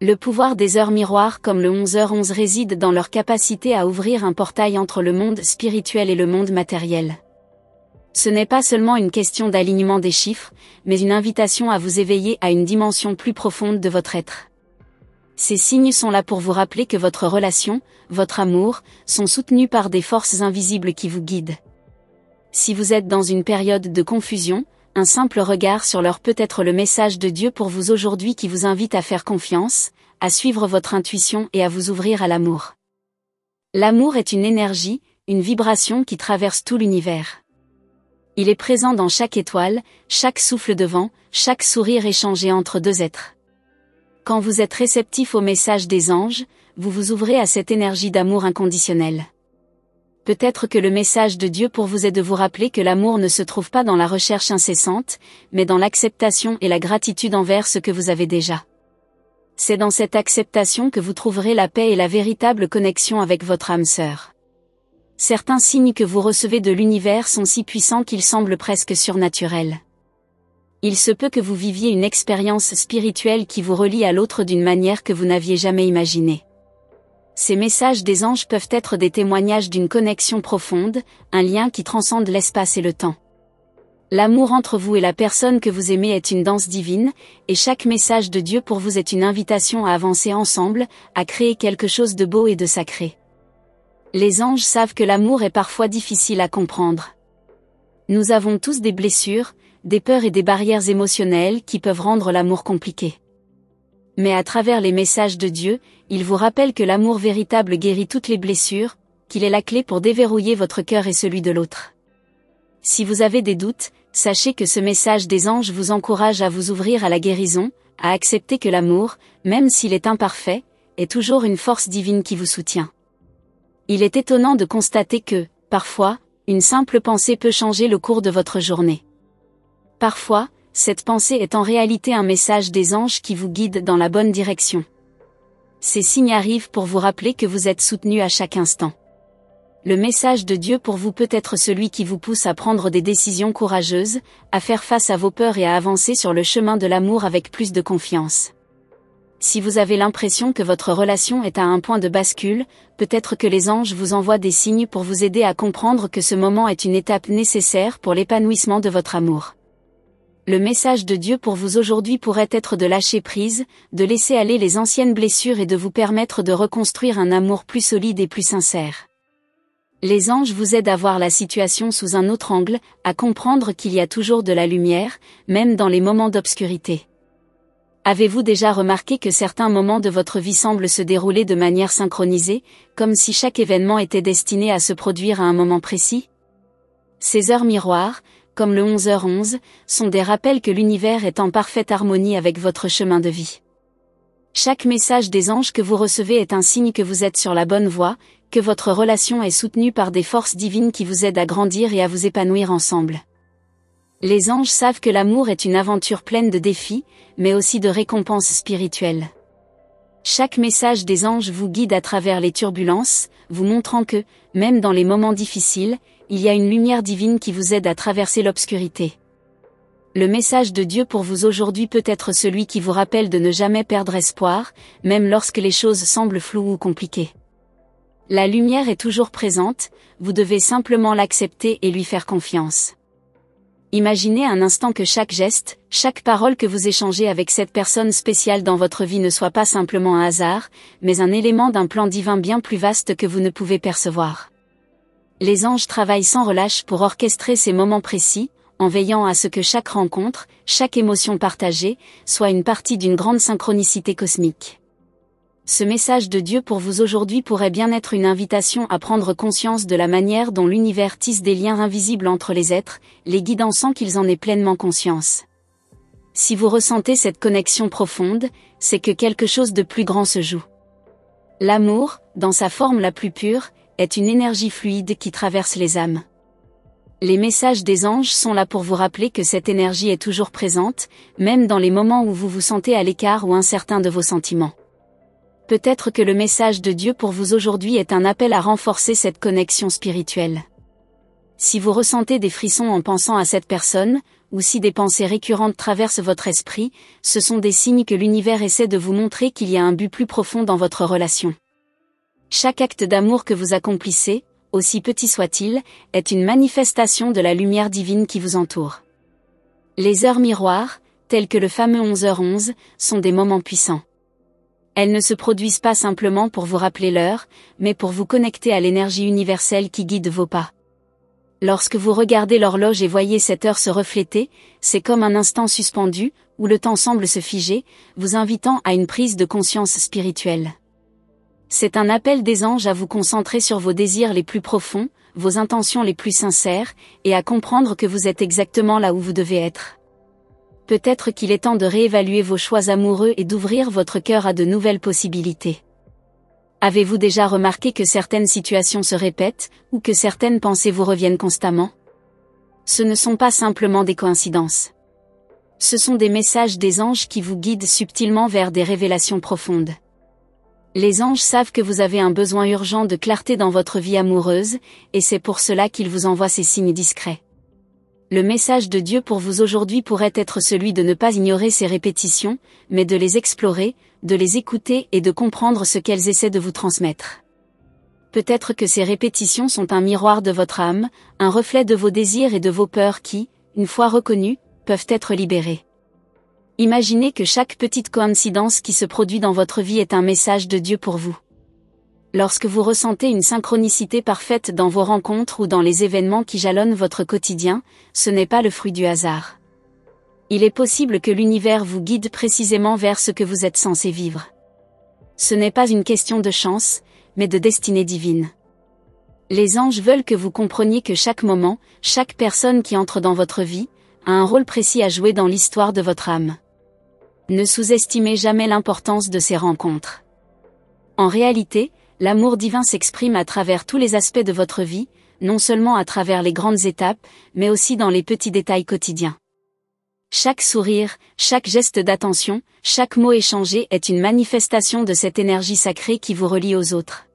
Le pouvoir des heures miroirs comme le 11h11 réside dans leur capacité à ouvrir un portail entre le monde spirituel et le monde matériel. Ce n'est pas seulement une question d'alignement des chiffres, mais une invitation à vous éveiller à une dimension plus profonde de votre être. Ces signes sont là pour vous rappeler que votre relation, votre amour, sont soutenus par des forces invisibles qui vous guident. Si vous êtes dans une période de confusion, un simple regard sur l'heure peut être le message de Dieu pour vous aujourd'hui qui vous invite à faire confiance, à suivre votre intuition et à vous ouvrir à l'amour. L'amour est une énergie, une vibration qui traverse tout l'univers. Il est présent dans chaque étoile, chaque souffle de vent, chaque sourire échangé entre deux êtres. Quand vous êtes réceptif au message des anges, vous vous ouvrez à cette énergie d'amour inconditionnel. Peut-être que le message de Dieu pour vous est de vous rappeler que l'amour ne se trouve pas dans la recherche incessante, mais dans l'acceptation et la gratitude envers ce que vous avez déjà. C'est dans cette acceptation que vous trouverez la paix et la véritable connexion avec votre âme sœur. Certains signes que vous recevez de l'univers sont si puissants qu'ils semblent presque surnaturels. Il se peut que vous viviez une expérience spirituelle qui vous relie à l'autre d'une manière que vous n'aviez jamais imaginée. Ces messages des anges peuvent être des témoignages d'une connexion profonde, un lien qui transcende l'espace et le temps. L'amour entre vous et la personne que vous aimez est une danse divine, et chaque message de Dieu pour vous est une invitation à avancer ensemble, à créer quelque chose de beau et de sacré. Les anges savent que l'amour est parfois difficile à comprendre. Nous avons tous des blessures, des peurs et des barrières émotionnelles qui peuvent rendre l'amour compliqué. Mais à travers les messages de Dieu, il vous rappelle que l'amour véritable guérit toutes les blessures, qu'il est la clé pour déverrouiller votre cœur et celui de l'autre. Si vous avez des doutes, sachez que ce message des anges vous encourage à vous ouvrir à la guérison, à accepter que l'amour, même s'il est imparfait, est toujours une force divine qui vous soutient. Il est étonnant de constater que, parfois, une simple pensée peut changer le cours de votre journée. Parfois, cette pensée est en réalité un message des anges qui vous guide dans la bonne direction. Ces signes arrivent pour vous rappeler que vous êtes soutenu à chaque instant. Le message de Dieu pour vous peut être celui qui vous pousse à prendre des décisions courageuses, à faire face à vos peurs et à avancer sur le chemin de l'amour avec plus de confiance. Si vous avez l'impression que votre relation est à un point de bascule, peut-être que les anges vous envoient des signes pour vous aider à comprendre que ce moment est une étape nécessaire pour l'épanouissement de votre amour. Le message de Dieu pour vous aujourd'hui pourrait être de lâcher prise, de laisser aller les anciennes blessures et de vous permettre de reconstruire un amour plus solide et plus sincère. Les anges vous aident à voir la situation sous un autre angle, à comprendre qu'il y a toujours de la lumière, même dans les moments d'obscurité. Avez-vous déjà remarqué que certains moments de votre vie semblent se dérouler de manière synchronisée, comme si chaque événement était destiné à se produire à un moment précis ? Ces heures miroirs, comme le 11h11, sont des rappels que l'univers est en parfaite harmonie avec votre chemin de vie. Chaque message des anges que vous recevez est un signe que vous êtes sur la bonne voie, que votre relation est soutenue par des forces divines qui vous aident à grandir et à vous épanouir ensemble. Les anges savent que l'amour est une aventure pleine de défis, mais aussi de récompenses spirituelles. Chaque message des anges vous guide à travers les turbulences, vous montrant que, même dans les moments difficiles, il y a une lumière divine qui vous aide à traverser l'obscurité. Le message de Dieu pour vous aujourd'hui peut être celui qui vous rappelle de ne jamais perdre espoir, même lorsque les choses semblent floues ou compliquées. La lumière est toujours présente, vous devez simplement l'accepter et lui faire confiance. Imaginez un instant que chaque geste, chaque parole que vous échangez avec cette personne spéciale dans votre vie ne soit pas simplement un hasard, mais un élément d'un plan divin bien plus vaste que vous ne pouvez percevoir. Les anges travaillent sans relâche pour orchestrer ces moments précis, en veillant à ce que chaque rencontre, chaque émotion partagée, soit une partie d'une grande synchronicité cosmique. Ce message de Dieu pour vous aujourd'hui pourrait bien être une invitation à prendre conscience de la manière dont l'univers tisse des liens invisibles entre les êtres, les guidant sans qu'ils en aient pleinement conscience. Si vous ressentez cette connexion profonde, c'est que quelque chose de plus grand se joue. L'amour, dans sa forme la plus pure, est une énergie fluide qui traverse les âmes. Les messages des anges sont là pour vous rappeler que cette énergie est toujours présente, même dans les moments où vous vous sentez à l'écart ou incertain de vos sentiments. Peut-être que le message de Dieu pour vous aujourd'hui est un appel à renforcer cette connexion spirituelle. Si vous ressentez des frissons en pensant à cette personne, ou si des pensées récurrentes traversent votre esprit, ce sont des signes que l'univers essaie de vous montrer qu'il y a un but plus profond dans votre relation. Chaque acte d'amour que vous accomplissez, aussi petit soit-il, est une manifestation de la lumière divine qui vous entoure. Les heures miroirs, telles que le fameux 11h11, sont des moments puissants. Elles ne se produisent pas simplement pour vous rappeler l'heure, mais pour vous connecter à l'énergie universelle qui guide vos pas. Lorsque vous regardez l'horloge et voyez cette heure se refléter, c'est comme un instant suspendu, où le temps semble se figer, vous invitant à une prise de conscience spirituelle. C'est un appel des anges à vous concentrer sur vos désirs les plus profonds, vos intentions les plus sincères, et à comprendre que vous êtes exactement là où vous devez être. Peut-être qu'il est temps de réévaluer vos choix amoureux et d'ouvrir votre cœur à de nouvelles possibilités. Avez-vous déjà remarqué que certaines situations se répètent, ou que certaines pensées vous reviennent constamment ? Ce ne sont pas simplement des coïncidences. Ce sont des messages des anges qui vous guident subtilement vers des révélations profondes. Les anges savent que vous avez un besoin urgent de clarté dans votre vie amoureuse, et c'est pour cela qu'ils vous envoient ces signes discrets. Le message de Dieu pour vous aujourd'hui pourrait être celui de ne pas ignorer ces répétitions, mais de les explorer, de les écouter et de comprendre ce qu'elles essaient de vous transmettre. Peut-être que ces répétitions sont un miroir de votre âme, un reflet de vos désirs et de vos peurs qui, une fois reconnus, peuvent être libérés. Imaginez que chaque petite coïncidence qui se produit dans votre vie est un message de Dieu pour vous. Lorsque vous ressentez une synchronicité parfaite dans vos rencontres ou dans les événements qui jalonnent votre quotidien, ce n'est pas le fruit du hasard. Il est possible que l'univers vous guide précisément vers ce que vous êtes censé vivre. Ce n'est pas une question de chance, mais de destinée divine. Les anges veulent que vous compreniez que chaque moment, chaque personne qui entre dans votre vie, a un rôle précis à jouer dans l'histoire de votre âme. Ne sous-estimez jamais l'importance de ces rencontres. En réalité, l'amour divin s'exprime à travers tous les aspects de votre vie, non seulement à travers les grandes étapes, mais aussi dans les petits détails quotidiens. Chaque sourire, chaque geste d'attention, chaque mot échangé est une manifestation de cette énergie sacrée qui vous relie aux autres.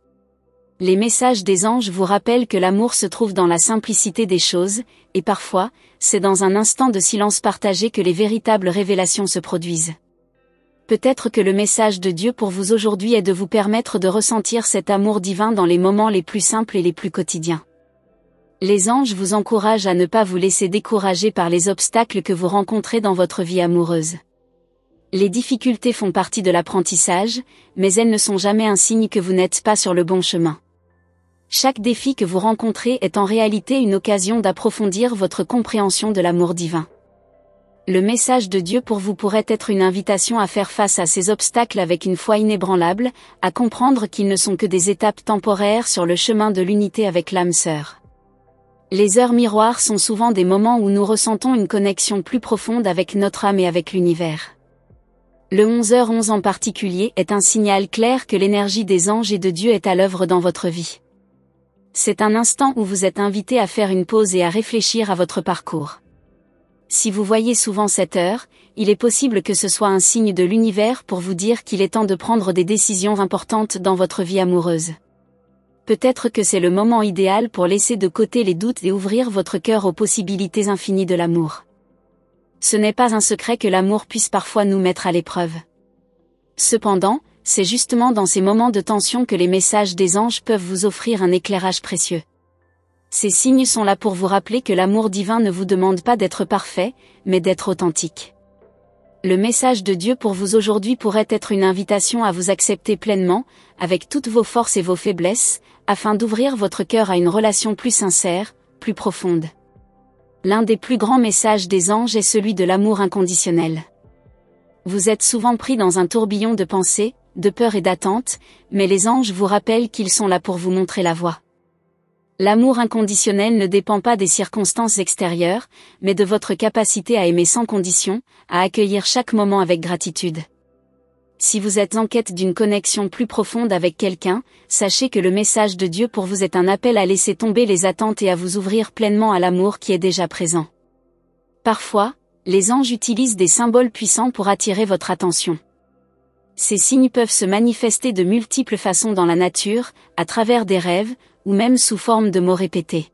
Les messages des anges vous rappellent que l'amour se trouve dans la simplicité des choses, et parfois, c'est dans un instant de silence partagé que les véritables révélations se produisent. Peut-être que le message de Dieu pour vous aujourd'hui est de vous permettre de ressentir cet amour divin dans les moments les plus simples et les plus quotidiens. Les anges vous encouragent à ne pas vous laisser décourager par les obstacles que vous rencontrez dans votre vie amoureuse. Les difficultés font partie de l'apprentissage, mais elles ne sont jamais un signe que vous n'êtes pas sur le bon chemin. Chaque défi que vous rencontrez est en réalité une occasion d'approfondir votre compréhension de l'amour divin. Le message de Dieu pour vous pourrait être une invitation à faire face à ces obstacles avec une foi inébranlable, à comprendre qu'ils ne sont que des étapes temporaires sur le chemin de l'unité avec l'âme sœur. Les heures miroirs sont souvent des moments où nous ressentons une connexion plus profonde avec notre âme et avec l'univers. Le 11h11 en particulier est un signal clair que l'énergie des anges et de Dieu est à l'œuvre dans votre vie. C'est un instant où vous êtes invité à faire une pause et à réfléchir à votre parcours. Si vous voyez souvent cette heure, il est possible que ce soit un signe de l'univers pour vous dire qu'il est temps de prendre des décisions importantes dans votre vie amoureuse. Peut-être que c'est le moment idéal pour laisser de côté les doutes et ouvrir votre cœur aux possibilités infinies de l'amour. Ce n'est pas un secret que l'amour puisse parfois nous mettre à l'épreuve. Cependant, c'est justement dans ces moments de tension que les messages des anges peuvent vous offrir un éclairage précieux. Ces signes sont là pour vous rappeler que l'amour divin ne vous demande pas d'être parfait, mais d'être authentique. Le message de Dieu pour vous aujourd'hui pourrait être une invitation à vous accepter pleinement, avec toutes vos forces et vos faiblesses, afin d'ouvrir votre cœur à une relation plus sincère, plus profonde. L'un des plus grands messages des anges est celui de l'amour inconditionnel. Vous êtes souvent pris dans un tourbillon de pensées, de peur et d'attente, mais les anges vous rappellent qu'ils sont là pour vous montrer la voie. L'amour inconditionnel ne dépend pas des circonstances extérieures, mais de votre capacité à aimer sans condition, à accueillir chaque moment avec gratitude. Si vous êtes en quête d'une connexion plus profonde avec quelqu'un, sachez que le message de Dieu pour vous est un appel à laisser tomber les attentes et à vous ouvrir pleinement à l'amour qui est déjà présent. Parfois, les anges utilisent des symboles puissants pour attirer votre attention. Ces signes peuvent se manifester de multiples façons dans la nature, à travers des rêves, ou même sous forme de mots répétés.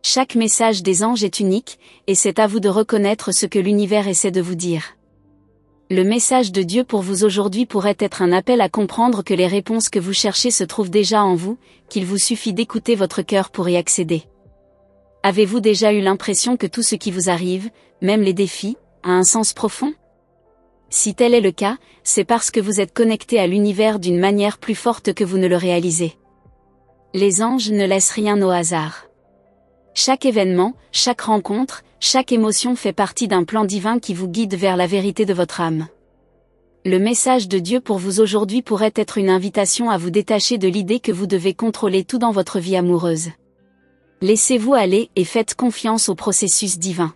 Chaque message des anges est unique, et c'est à vous de reconnaître ce que l'univers essaie de vous dire. Le message de Dieu pour vous aujourd'hui pourrait être un appel à comprendre que les réponses que vous cherchez se trouvent déjà en vous, qu'il vous suffit d'écouter votre cœur pour y accéder. Avez-vous déjà eu l'impression que tout ce qui vous arrive, même les défis, a un sens profond ? Si tel est le cas, c'est parce que vous êtes connecté à l'univers d'une manière plus forte que vous ne le réalisez. Les anges ne laissent rien au hasard. Chaque événement, chaque rencontre, chaque émotion fait partie d'un plan divin qui vous guide vers la vérité de votre âme. Le message de Dieu pour vous aujourd'hui pourrait être une invitation à vous détacher de l'idée que vous devez contrôler tout dans votre vie amoureuse. Laissez-vous aller et faites confiance au processus divin.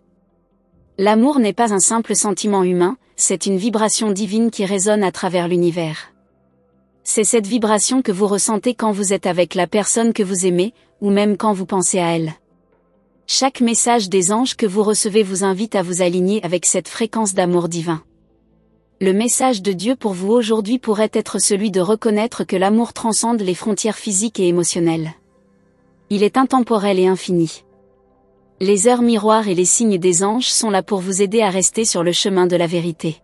L'amour n'est pas un simple sentiment humain, c'est une vibration divine qui résonne à travers l'univers. C'est cette vibration que vous ressentez quand vous êtes avec la personne que vous aimez, ou même quand vous pensez à elle. Chaque message des anges que vous recevez vous invite à vous aligner avec cette fréquence d'amour divin. Le message de Dieu pour vous aujourd'hui pourrait être celui de reconnaître que l'amour transcende les frontières physiques et émotionnelles. Il est intemporel et infini. Les heures miroirs et les signes des anges sont là pour vous aider à rester sur le chemin de la vérité.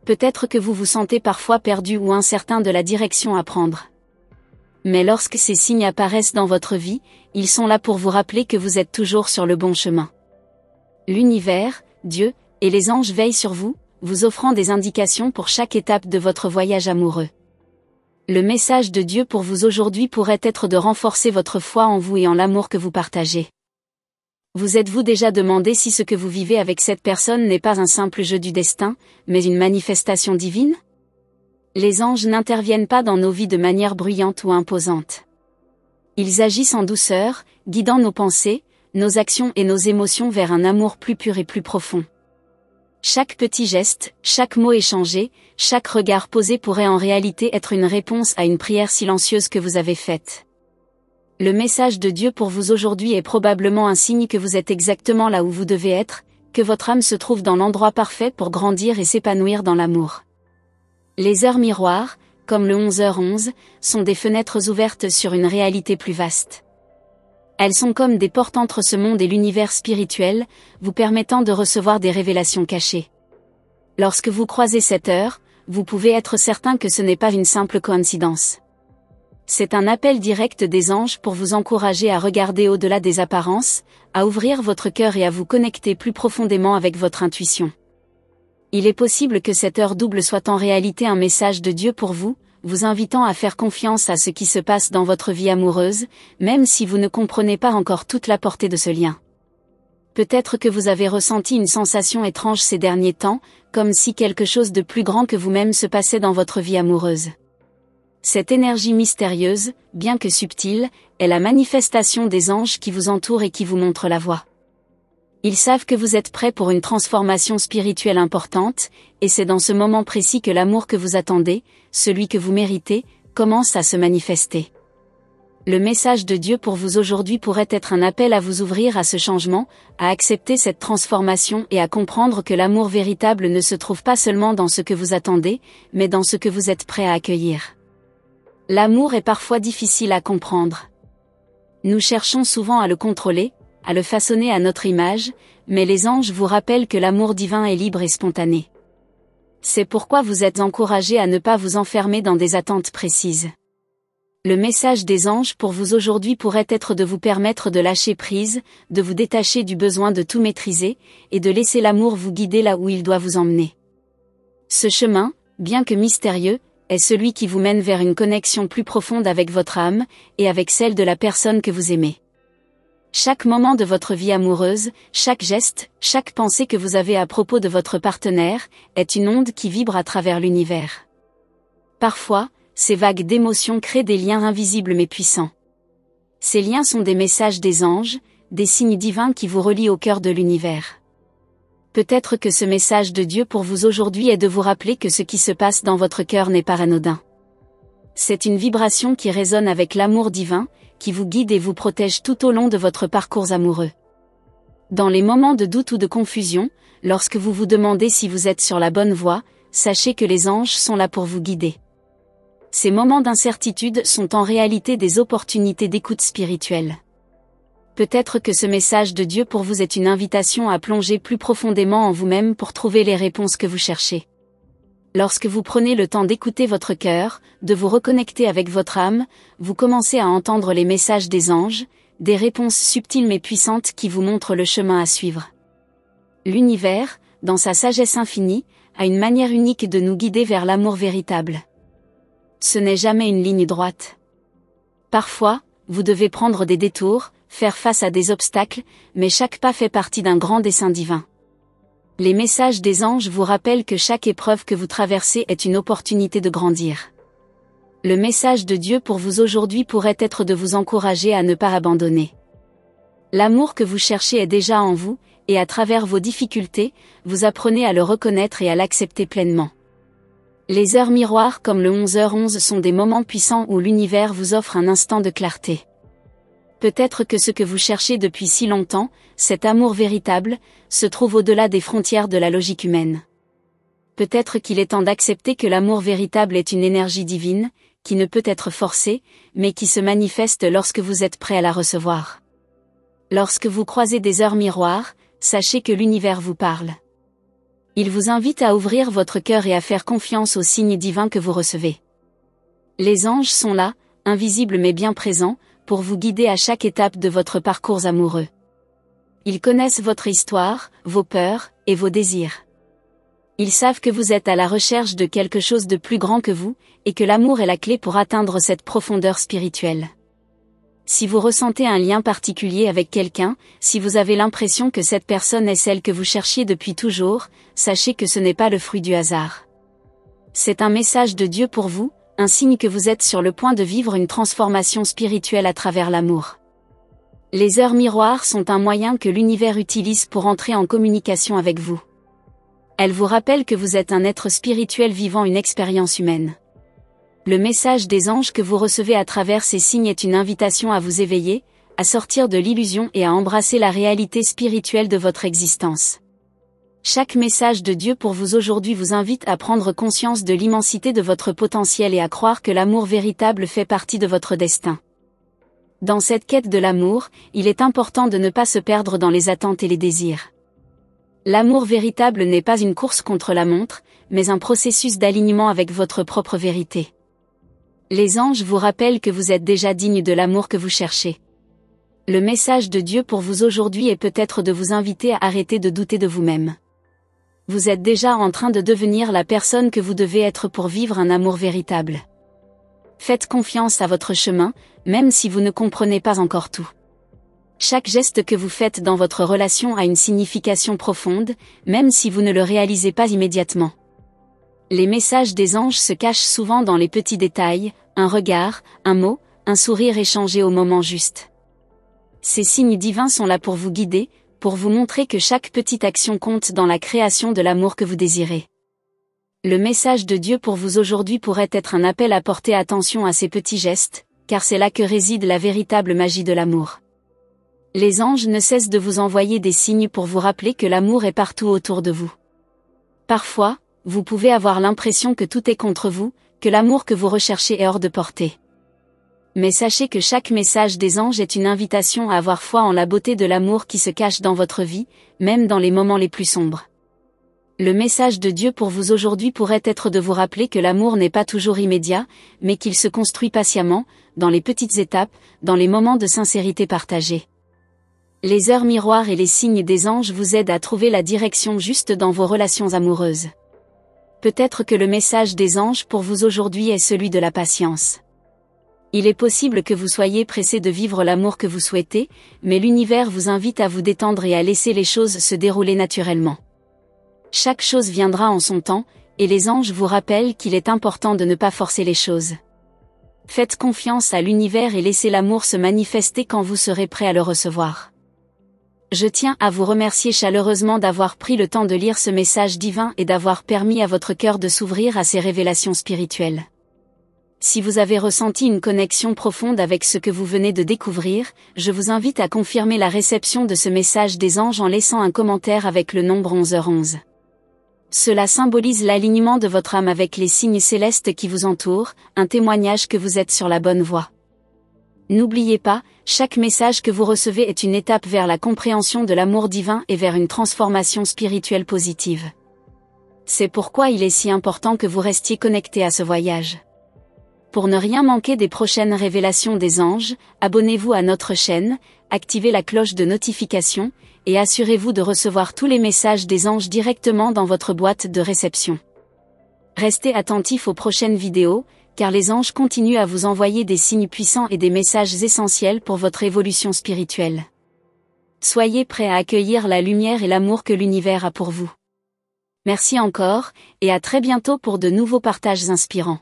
Peut-être que vous vous sentez parfois perdu ou incertain de la direction à prendre. Mais lorsque ces signes apparaissent dans votre vie, ils sont là pour vous rappeler que vous êtes toujours sur le bon chemin. L'univers, Dieu, et les anges veillent sur vous, vous offrant des indications pour chaque étape de votre voyage amoureux. Le message de Dieu pour vous aujourd'hui pourrait être de renforcer votre foi en vous et en l'amour que vous partagez. Vous êtes-vous déjà demandé si ce que vous vivez avec cette personne n'est pas un simple jeu du destin, mais une manifestation divine ? Les anges n'interviennent pas dans nos vies de manière bruyante ou imposante. Ils agissent en douceur, guidant nos pensées, nos actions et nos émotions vers un amour plus pur et plus profond. Chaque petit geste, chaque mot échangé, chaque regard posé pourrait en réalité être une réponse à une prière silencieuse que vous avez faite. Le message de Dieu pour vous aujourd'hui est probablement un signe que vous êtes exactement là où vous devez être, que votre âme se trouve dans l'endroit parfait pour grandir et s'épanouir dans l'amour. Les heures miroirs, comme le 11h11, sont des fenêtres ouvertes sur une réalité plus vaste. Elles sont comme des portes entre ce monde et l'univers spirituel, vous permettant de recevoir des révélations cachées. Lorsque vous croisez cette heure, vous pouvez être certain que ce n'est pas une simple coïncidence. C'est un appel direct des anges pour vous encourager à regarder au-delà des apparences, à ouvrir votre cœur et à vous connecter plus profondément avec votre intuition. Il est possible que cette heure double soit en réalité un message de Dieu pour vous, vous invitant à faire confiance à ce qui se passe dans votre vie amoureuse, même si vous ne comprenez pas encore toute la portée de ce lien. Peut-être que vous avez ressenti une sensation étrange ces derniers temps, comme si quelque chose de plus grand que vous-même se passait dans votre vie amoureuse. Cette énergie mystérieuse, bien que subtile, est la manifestation des anges qui vous entourent et qui vous montrent la voie. Ils savent que vous êtes prêt pour une transformation spirituelle importante, et c'est dans ce moment précis que l'amour que vous attendez, celui que vous méritez, commence à se manifester. Le message de Dieu pour vous aujourd'hui pourrait être un appel à vous ouvrir à ce changement, à accepter cette transformation et à comprendre que l'amour véritable ne se trouve pas seulement dans ce que vous attendez, mais dans ce que vous êtes prêt à accueillir. L'amour est parfois difficile à comprendre. Nous cherchons souvent à le contrôler, à le façonner à notre image, mais les anges vous rappellent que l'amour divin est libre et spontané. C'est pourquoi vous êtes encouragés à ne pas vous enfermer dans des attentes précises. Le message des anges pour vous aujourd'hui pourrait être de vous permettre de lâcher prise, de vous détacher du besoin de tout maîtriser, et de laisser l'amour vous guider là où il doit vous emmener. Ce chemin, bien que mystérieux, est celui qui vous mène vers une connexion plus profonde avec votre âme, et avec celle de la personne que vous aimez. Chaque moment de votre vie amoureuse, chaque geste, chaque pensée que vous avez à propos de votre partenaire, est une onde qui vibre à travers l'univers. Parfois, ces vagues d'émotions créent des liens invisibles mais puissants. Ces liens sont des messages des anges, des signes divins qui vous relient au cœur de l'univers. Peut-être que ce message de Dieu pour vous aujourd'hui est de vous rappeler que ce qui se passe dans votre cœur n'est pas anodin. C'est une vibration qui résonne avec l'amour divin, qui vous guide et vous protège tout au long de votre parcours amoureux. Dans les moments de doute ou de confusion, lorsque vous vous demandez si vous êtes sur la bonne voie, sachez que les anges sont là pour vous guider. Ces moments d'incertitude sont en réalité des opportunités d'écoute spirituelle. Peut-être que ce message de Dieu pour vous est une invitation à plonger plus profondément en vous-même pour trouver les réponses que vous cherchez. Lorsque vous prenez le temps d'écouter votre cœur, de vous reconnecter avec votre âme, vous commencez à entendre les messages des anges, des réponses subtiles mais puissantes qui vous montrent le chemin à suivre. L'univers, dans sa sagesse infinie, a une manière unique de nous guider vers l'amour véritable. Ce n'est jamais une ligne droite. Parfois, vous devez prendre des détours, faire face à des obstacles, mais chaque pas fait partie d'un grand dessein divin. Les messages des anges vous rappellent que chaque épreuve que vous traversez est une opportunité de grandir. Le message de Dieu pour vous aujourd'hui pourrait être de vous encourager à ne pas abandonner. L'amour que vous cherchez est déjà en vous, et à travers vos difficultés, vous apprenez à le reconnaître et à l'accepter pleinement. Les heures miroirs comme le 11h11 sont des moments puissants où l'univers vous offre un instant de clarté. Peut-être que ce que vous cherchez depuis si longtemps, cet amour véritable, se trouve au-delà des frontières de la logique humaine. Peut-être qu'il est temps d'accepter que l'amour véritable est une énergie divine, qui ne peut être forcée, mais qui se manifeste lorsque vous êtes prêt à la recevoir. Lorsque vous croisez des heures miroirs, sachez que l'univers vous parle. Il vous invite à ouvrir votre cœur et à faire confiance aux signes divins que vous recevez. Les anges sont là, invisibles mais bien présents, pour vous guider à chaque étape de votre parcours amoureux. Ils connaissent votre histoire, vos peurs, et vos désirs. Ils savent que vous êtes à la recherche de quelque chose de plus grand que vous, et que l'amour est la clé pour atteindre cette profondeur spirituelle. Si vous ressentez un lien particulier avec quelqu'un, si vous avez l'impression que cette personne est celle que vous cherchiez depuis toujours, sachez que ce n'est pas le fruit du hasard. C'est un message de Dieu pour vous, un signe que vous êtes sur le point de vivre une transformation spirituelle à travers l'amour. Les heures miroirs sont un moyen que l'univers utilise pour entrer en communication avec vous. Elles vous rappellent que vous êtes un être spirituel vivant une expérience humaine. Le message des anges que vous recevez à travers ces signes est une invitation à vous éveiller, à sortir de l'illusion et à embrasser la réalité spirituelle de votre existence. Chaque message de Dieu pour vous aujourd'hui vous invite à prendre conscience de l'immensité de votre potentiel et à croire que l'amour véritable fait partie de votre destin. Dans cette quête de l'amour, il est important de ne pas se perdre dans les attentes et les désirs. L'amour véritable n'est pas une course contre la montre, mais un processus d'alignement avec votre propre vérité. Les anges vous rappellent que vous êtes déjà digne de l'amour que vous cherchez. Le message de Dieu pour vous aujourd'hui est peut-être de vous inviter à arrêter de douter de vous-même. Vous êtes déjà en train de devenir la personne que vous devez être pour vivre un amour véritable. Faites confiance à votre chemin, même si vous ne comprenez pas encore tout. Chaque geste que vous faites dans votre relation a une signification profonde, même si vous ne le réalisez pas immédiatement. Les messages des anges se cachent souvent dans les petits détails, un regard, un mot, un sourire échangé au moment juste. Ces signes divins sont là pour vous guider, pour vous montrer que chaque petite action compte dans la création de l'amour que vous désirez. Le message de Dieu pour vous aujourd'hui pourrait être un appel à porter attention à ces petits gestes, car c'est là que réside la véritable magie de l'amour. Les anges ne cessent de vous envoyer des signes pour vous rappeler que l'amour est partout autour de vous. Parfois, vous pouvez avoir l'impression que tout est contre vous, que l'amour que vous recherchez est hors de portée. Mais sachez que chaque message des anges est une invitation à avoir foi en la beauté de l'amour qui se cache dans votre vie, même dans les moments les plus sombres. Le message de Dieu pour vous aujourd'hui pourrait être de vous rappeler que l'amour n'est pas toujours immédiat, mais qu'il se construit patiemment, dans les petites étapes, dans les moments de sincérité partagée. Les heures miroirs et les signes des anges vous aident à trouver la direction juste dans vos relations amoureuses. Peut-être que le message des anges pour vous aujourd'hui est celui de la patience. Il est possible que vous soyez pressé de vivre l'amour que vous souhaitez, mais l'univers vous invite à vous détendre et à laisser les choses se dérouler naturellement. Chaque chose viendra en son temps, et les anges vous rappellent qu'il est important de ne pas forcer les choses. Faites confiance à l'univers et laissez l'amour se manifester quand vous serez prêt à le recevoir. Je tiens à vous remercier chaleureusement d'avoir pris le temps de lire ce message divin et d'avoir permis à votre cœur de s'ouvrir à ces révélations spirituelles. Si vous avez ressenti une connexion profonde avec ce que vous venez de découvrir, je vous invite à confirmer la réception de ce message des anges en laissant un commentaire avec le nombre 11h11. Cela symbolise l'alignement de votre âme avec les signes célestes qui vous entourent, un témoignage que vous êtes sur la bonne voie. N'oubliez pas, chaque message que vous recevez est une étape vers la compréhension de l'amour divin et vers une transformation spirituelle positive. C'est pourquoi il est si important que vous restiez connecté à ce voyage. Pour ne rien manquer des prochaines révélations des anges, abonnez-vous à notre chaîne, activez la cloche de notification, et assurez-vous de recevoir tous les messages des anges directement dans votre boîte de réception. Restez attentifs aux prochaines vidéos, car les anges continuent à vous envoyer des signes puissants et des messages essentiels pour votre évolution spirituelle. Soyez prêts à accueillir la lumière et l'amour que l'univers a pour vous. Merci encore, et à très bientôt pour de nouveaux partages inspirants.